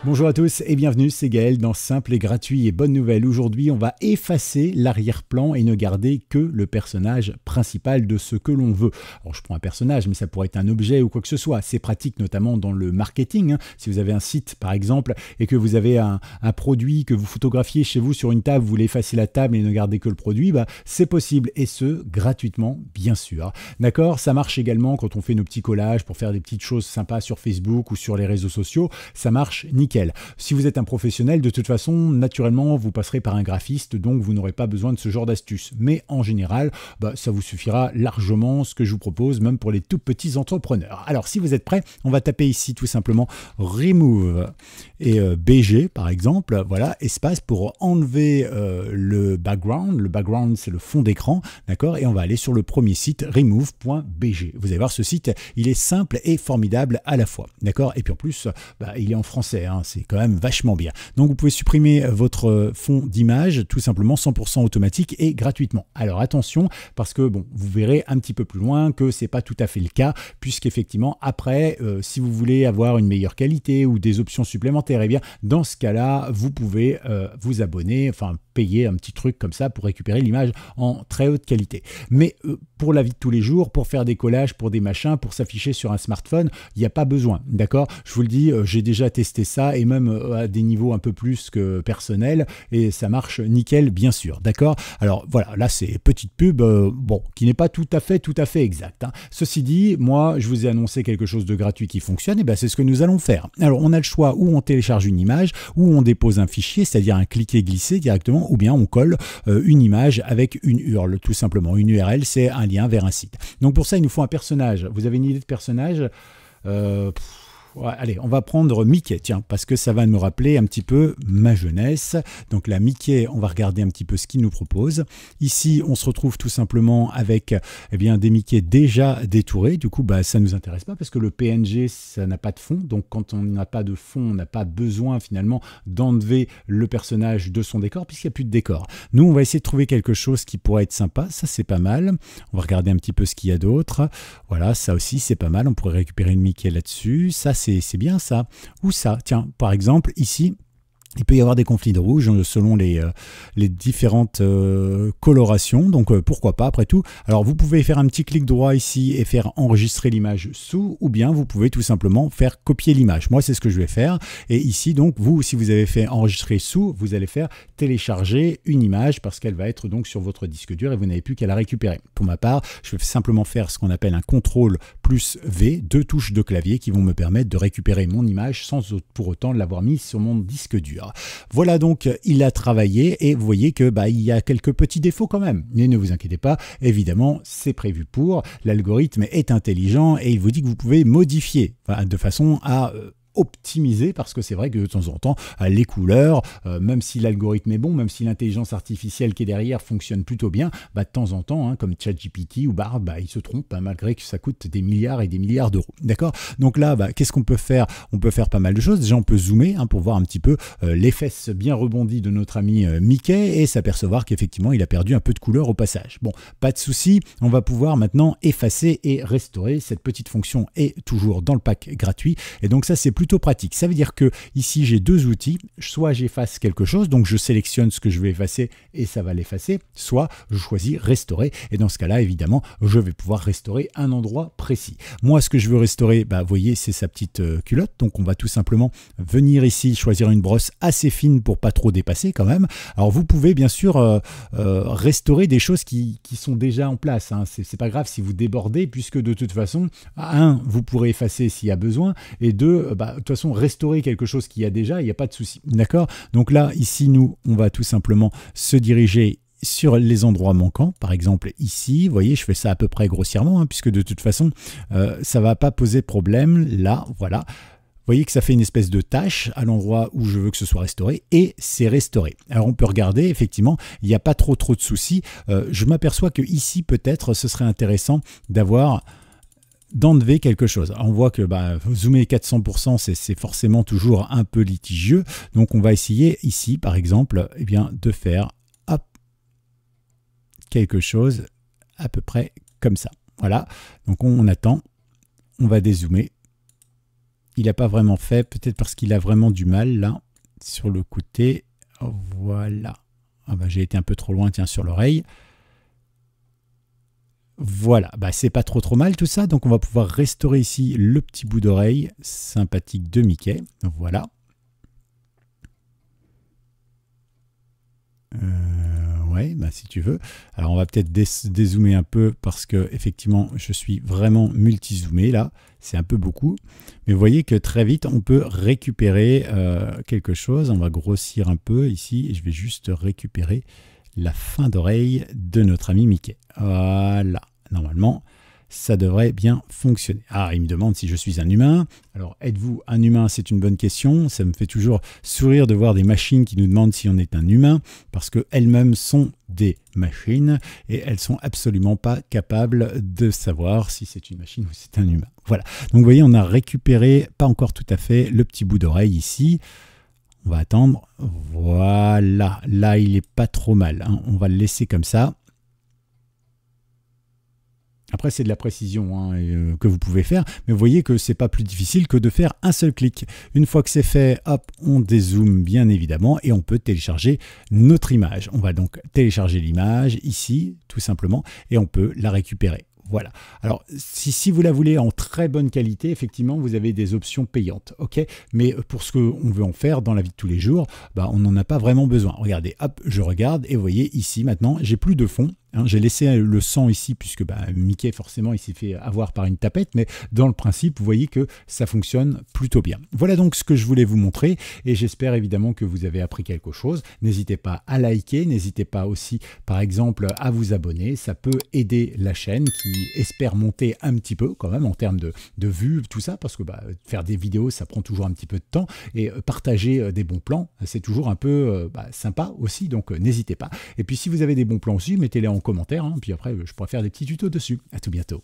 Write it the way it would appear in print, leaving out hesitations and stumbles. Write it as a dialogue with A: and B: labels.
A: Bonjour à tous et bienvenue, c'est Gaël dans Simple et Gratuit. Et bonne nouvelle, aujourd'hui on va effacer l'arrière-plan et ne garder que le personnage principal de ce que l'on veut. Alors je prends un personnage, mais ça pourrait être un objet ou quoi que ce soit. C'est pratique notamment dans le marketing. Si vous avez un site par exemple et que vous avez un produit que vous photographiez chez vous sur une table, vous voulez effacer la table et ne garder que le produit, c'est possible et ce, gratuitement bien sûr. D'accord, ça marche également quand on fait nos petits collages pour faire des petites choses sympas sur Facebook ou sur les réseaux sociaux. Ça marche nickel. Si vous êtes un professionnel, de toute façon, naturellement, vous passerez par un graphiste, donc vous n'aurez pas besoin de ce genre d'astuces. Mais en général, ça vous suffira largement ce que je vous propose, même pour les tout petits entrepreneurs. Alors, si vous êtes prêts, on va taper ici tout simplement Remove et BG, par exemple, voilà, espace pour enlever le background. Le background, c'est le fond d'écran, d'accord? Et on va aller sur le premier site, remove.bg. Vous allez voir, ce site, il est simple et formidable à la fois, d'accord? Et puis en plus, il est en français, c'est quand même vachement bien. Donc vous pouvez supprimer votre fond d'image tout simplement 100% automatique et gratuitement. Alors attention, parce que bon, vous verrez un petit peu plus loin que c'est pas tout à fait le cas, puisqu'effectivement après, si vous voulez avoir une meilleure qualité ou des options supplémentaires, et bien dans ce cas-là, vous pouvez vous abonner, enfin payer un petit truc comme ça pour récupérer l'image en très haute qualité. Mais pour la vie de tous les jours, pour faire des collages, pour des machins, pour s'afficher sur un smartphone, il n'y a pas besoin, d'accord? Je vous le dis, j'ai déjà testé ça et même à des niveaux un peu plus que personnels et ça marche nickel bien sûr, d'accord? Alors voilà, là c'est petite pub, qui n'est pas tout à fait exact. Ceci dit, moi je vous ai annoncé quelque chose de gratuit qui fonctionne et c'est ce que nous allons faire. Alors on a le choix où on télécharge une image, où on dépose un fichier, c'est-à-dire un cliquer-glisser directement, ou bien on colle une image avec une URL, tout simplement. Une URL, c'est un lien vers un site. Donc pour ça, il nous faut un personnage. Vous avez une idée de personnage? Allez, on va prendre Mickey, tiens, parce que ça va me rappeler un petit peu ma jeunesse. Donc là, Mickey, on va regarder un petit peu ce qu'il nous propose. Ici, on se retrouve tout simplement avec des Mickey déjà détourés. Du coup, ça ne nous intéresse pas parce que le PNG, ça n'a pas de fond. Donc quand on n'a pas de fond, on n'a pas besoin finalement d'enlever le personnage de son décor puisqu'il n'y a plus de décor. Nous, on va essayer de trouver quelque chose qui pourrait être sympa. Ça, c'est pas mal. On va regarder un petit peu ce qu'il y a d'autre. Voilà, ça aussi, c'est pas mal. On pourrait récupérer une Mickey là-dessus. Ça, c'est bien ça. Ou ça, tiens, par exemple, ici, il peut y avoir des conflits de rouge selon les différentes colorations, donc pourquoi pas après tout. Alors vous pouvez faire un petit clic droit ici et faire enregistrer l'image sous, ou bien vous pouvez tout simplement faire copier l'image. Moi c'est ce que je vais faire, et ici donc vous, si vous avez fait enregistrer sous, vous allez faire télécharger une image parce qu'elle va être donc sur votre disque dur et vous n'avez plus qu'à la récupérer. Pour ma part, je vais simplement faire ce qu'on appelle un CTRL plus V, 2 touches de clavier qui vont me permettre de récupérer mon image sans pour autant l'avoir mise sur mon disque dur. Voilà, donc il a travaillé et vous voyez que il y a quelques petits défauts quand même, mais ne vous inquiétez pas, évidemment c'est prévu pour, l'algorithme est intelligent et il vous dit que vous pouvez modifier de façon à optimiser, parce que c'est vrai que de temps en temps les couleurs, même si l'algorithme est bon, même si l'intelligence artificielle qui est derrière fonctionne plutôt bien, de temps en temps, comme ChatGPT ou Bard, il se trompe malgré que ça coûte des milliards et des milliards d'euros, d'accord? Donc là, qu'est-ce qu'on peut faire? On peut faire pas mal de choses. Déjà on peut zoomer pour voir un petit peu les fesses bien rebondies de notre ami Mickey et s'apercevoir qu'effectivement il a perdu un peu de couleur au passage. Bon, pas de souci, on va pouvoir maintenant effacer et restaurer. Cette petite fonction est toujours dans le pack gratuit et donc ça c'est plutôt pratique. Ça veut dire que ici j'ai deux outils, soit j'efface quelque chose, donc je sélectionne ce que je vais effacer et ça va l'effacer, soit je choisis restaurer et dans ce cas-là évidemment je vais pouvoir restaurer un endroit précis. Moi ce que je veux restaurer, vous voyez c'est sa petite culotte, donc on va tout simplement venir ici choisir une brosse assez fine pour pas trop dépasser quand même. Alors vous pouvez bien sûr restaurer des choses qui sont déjà en place, c'est pas grave si vous débordez puisque de toute façon, un, vous pourrez effacer s'il y a besoin et deux, de toute façon restaurer quelque chose qu'il y a déjà, il n'y a pas de souci, d'accord? Donc là ici nous on va tout simplement se diriger sur les endroits manquants, par exemple ici, vous voyez je fais ça à peu près grossièrement puisque de toute façon ça va pas poser problème. Là voilà, vous voyez que ça fait une espèce de tache à l'endroit où je veux que ce soit restauré et c'est restauré. Alors on peut regarder, effectivement, il n'y a pas trop de soucis. Je m'aperçois que ici peut-être ce serait intéressant d'enlever quelque chose. On voit que zoomer 400%, c'est forcément toujours un peu litigieux. Donc on va essayer ici, par exemple, de faire quelque chose à peu près comme ça. Voilà. Donc on attend, on va dézoomer. il n'a pas vraiment fait, peut-être parce qu'il a vraiment du mal là, sur le côté. Voilà. Ah bah, j'ai été un peu trop loin, tiens, sur l'oreille. Voilà, bah, c'est pas trop mal tout ça, donc on va pouvoir restaurer ici le petit bout d'oreille sympathique de Mickey. Voilà. Ouais, bah, si tu veux. Alors on va peut-être dézoomer un peu parce que effectivement je suis vraiment multi-zoomé là, c'est un peu beaucoup. Mais vous voyez que très vite on peut récupérer quelque chose. On va grossir un peu ici et je vais juste récupérer la fin d'oreille de notre ami Mickey. Voilà, normalement ça devrait bien fonctionner. Ah, il me demande si je suis un humain. Alors, êtes-vous un humain? C'est une bonne question. Ça me fait toujours sourire de voir des machines qui nous demandent si on est un humain, parce qu'elles-mêmes sont des machines et elles sont absolument pas capables de savoir si c'est une machine ou si c'est un humain. Voilà. Donc, vous voyez, on a récupéré, pas encore tout à fait, le petit bout d'oreille ici. On va attendre. Voilà. Là, il n'est pas trop mal, hein. On va le laisser comme ça. Après, c'est de la précision hein, que vous pouvez faire, mais vous voyez que c'est pas plus difficile que de faire un seul clic. Une fois que c'est fait, hop, on dézoome bien évidemment et on peut télécharger notre image. On va donc télécharger l'image ici, tout simplement, et on peut la récupérer. Voilà. Alors, si vous la voulez en très bonne qualité, effectivement, vous avez des options payantes, ok. Mais pour ce qu'on veut en faire dans la vie de tous les jours, bah, on n'en a pas vraiment besoin. Regardez, hop, je regarde et vous voyez ici maintenant, j'ai plus de fond. Hein, j'ai laissé le sang ici puisque bah, Mickey forcément il s'est fait avoir par une tapette, mais dans le principe vous voyez que ça fonctionne plutôt bien. Voilà donc ce que je voulais vous montrer et j'espère évidemment que vous avez appris quelque chose. N'hésitez pas à liker, n'hésitez pas aussi par exemple à vous abonner, ça peut aider la chaîne qui espère monter un petit peu quand même en termes de vues, tout ça, parce que bah, faire des vidéos ça prend toujours un petit peu de temps et partager des bons plans c'est toujours un peu sympa aussi, donc n'hésitez pas. Et puis si vous avez des bons plans aussi, mettez-les en commentaire, hein, puis après je pourrai faire des petits tutos dessus. À tout bientôt.